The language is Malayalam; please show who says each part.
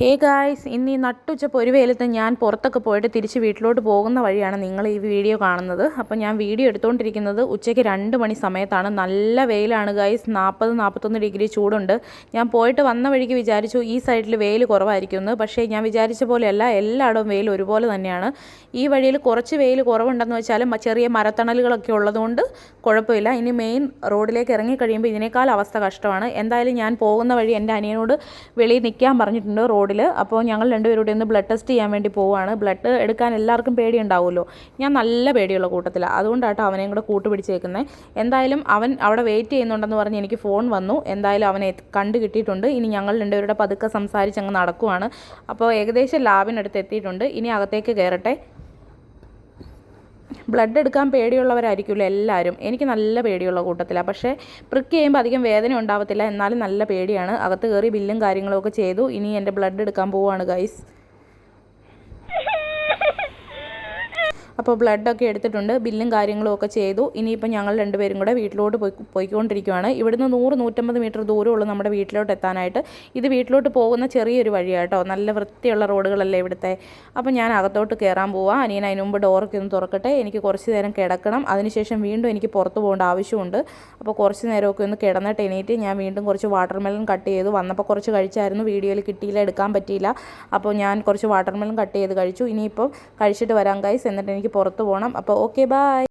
Speaker 1: ഹേ ഗായ്സ്, ഇന്ന് ഈ നട്ടുച്ചപ്പോൾ ഒരു വെയിലത്ത് ഞാൻ പുറത്തൊക്കെ പോയിട്ട് തിരിച്ച് വീട്ടിലോട്ട് പോകുന്ന വഴിയാണ് നിങ്ങൾ ഈ വീഡിയോ കാണുന്നത്. അപ്പോൾ ഞാൻ വീഡിയോ എടുത്തുകൊണ്ടിരിക്കുന്നത് ഉച്ചയ്ക്ക് 2 മണി സമയത്താണ്. നല്ല വെയിലാണ് ഗായ്സ്, 40-41 ഡിഗ്രി ചൂടുണ്ട്. ഞാൻ പോയിട്ട് വന്ന വഴിക്ക് വിചാരിച്ചു ഈ സൈഡിൽ വെയിൽ കുറവായിരിക്കുമെന്ന്. പക്ഷേ ഞാൻ വിചാരിച്ച പോലെയല്ല, എല്ലായിടവും വെയിൽ ഒരുപോലെ തന്നെയാണ്. ഈ വഴിയിൽ കുറച്ച് വെയിൽ കുറവുണ്ടെന്ന് വെച്ചാലും ചെറിയ മരത്തണലുകളൊക്കെ ഉള്ളതുകൊണ്ട് കുഴപ്പമില്ല. ഇനി മെയിൻ റോഡിലേക്ക് ഇറങ്ങിക്കഴിയുമ്പോൾ ഇതിനേക്കാൾ അവസ്ഥ കഷ്ടമാണ്. എന്തായാലും ഞാൻ പോകുന്ന വഴി എൻ്റെ അനിയനോട് വെളിയിൽ നിൽക്കാൻ പറഞ്ഞിട്ടുണ്ട് റോഡിൽ. അപ്പോൾ ഞങ്ങൾ രണ്ടുപേരും ഒന്ന് ബ്ലഡ് ടെസ്റ്റ് ചെയ്യാൻ വേണ്ടി പോവുകയാണ്. ബ്ലഡ് എടുക്കാൻ എല്ലാവർക്കും പേടിയുണ്ടാവുമല്ലോ. ഞാൻ നല്ല പേടിയുള്ള കൂട്ടത്തിലാണ്, അതുകൊണ്ടാട്ടോ അവനെയും കൂടെ കൂട്ടുപിടിച്ചേക്കുന്നത്. എന്തായാലും അവൻ അവിടെ വെയിറ്റ് ചെയ്യുന്നുണ്ടെന്ന് പറഞ്ഞ് എനിക്ക് ഫോൺ വന്നു. എന്തായാലും അവനെ കണ്ടു കിട്ടിയിട്ടുണ്ട്. ഇനി ഞങ്ങൾ രണ്ടുപേരുടെ പതുക്കെ സംസാരിച്ച് അങ്ങ് നടക്കുവാണ്. അപ്പോൾ ഏകദേശം ലാബിനടുത്ത് എത്തിയിട്ടുണ്ട്. ഇനി അകത്തേക്ക് കയറട്ടെ. ബ്ലഡ് എടുക്കാൻ പേടിയുള്ളവരായിരിക്കുമല്ലോ എല്ലാവരും. എനിക്ക് നല്ല പേടിയുള്ള കൂട്ടത്തിലാണ്. പക്ഷേ പ്രിക്ക് ചെയ്യുമ്പോൾ അധികം വേദന ഉണ്ടാവത്തില്ല, എന്നാലും നല്ല പേടിയാണ്. അകത്ത് കയറി ബില്ലും കാര്യങ്ങളൊക്കെ ചെയ്തു. ഇനി എൻ്റെ ബ്ലഡ് എടുക്കാൻ പോവുകയാണ് ഗൈസ്. അപ്പോൾ ബ്ലഡൊക്കെ എടുത്തിട്ടുണ്ട്, ബില്ലും കാര്യങ്ങളും ഒക്കെ ചെയ്തു. ഇനിയിപ്പോൾ ഞങ്ങൾ രണ്ടുപേരും കൂടെ വീട്ടിലോട്ട് പോയിക്കൊണ്ടിരിക്കുകയാണ്. ഇവിടുന്ന് 100-150 മീറ്റർ ദൂരമുള്ളൂ നമ്മുടെ വീട്ടിലോട്ട് എത്താനായിട്ട്. ഇത് വീട്ടിലോട്ട് പോകുന്ന ചെറിയൊരു വഴിയാട്ടോ. നല്ല വൃത്തിയുള്ള റോഡുകളല്ലേ ഇവിടുത്തെ. അപ്പോൾ ഞാൻ അകത്തോട്ട് കയറാൻ പോവാം. അനിയൻ അതിന് മുമ്പ് ഡോറൊക്കെ ഒന്ന് തുറക്കട്ടെ. എനിക്ക് കുറച്ച് നേരം കിടക്കണം. അതിനുശേഷം വീണ്ടും എനിക്ക് പുറത്ത് പോകേണ്ട ആവശ്യമുണ്ട്. അപ്പോൾ കുറച്ച് നേരമൊക്കെ ഒന്ന് കിടന്നിട്ട് എണീറ്റ് ഞാൻ വീണ്ടും കുറച്ച് വാട്ടർമെലൺ കട്ട് ചെയ്തു. വന്നപ്പോൾ കുറച്ച് കഴിച്ചായിരുന്നു, വീഡിയോയിൽ കിട്ടിയില്ല, എടുക്കാൻ പറ്റിയില്ല. അപ്പോൾ ഞാൻ കുറച്ച് വാട്ടർമെലൺ കട്ട് ചെയ്ത് കഴിച്ചു. ഇനിയിപ്പോൾ കഴിച്ചിട്ട് വരാം ഗൈസ്, എന്നിട്ട് എനിക്ക് പുറത്ത് പോകണം. അപ്പോൾ ഓക്കെ, ബൈ.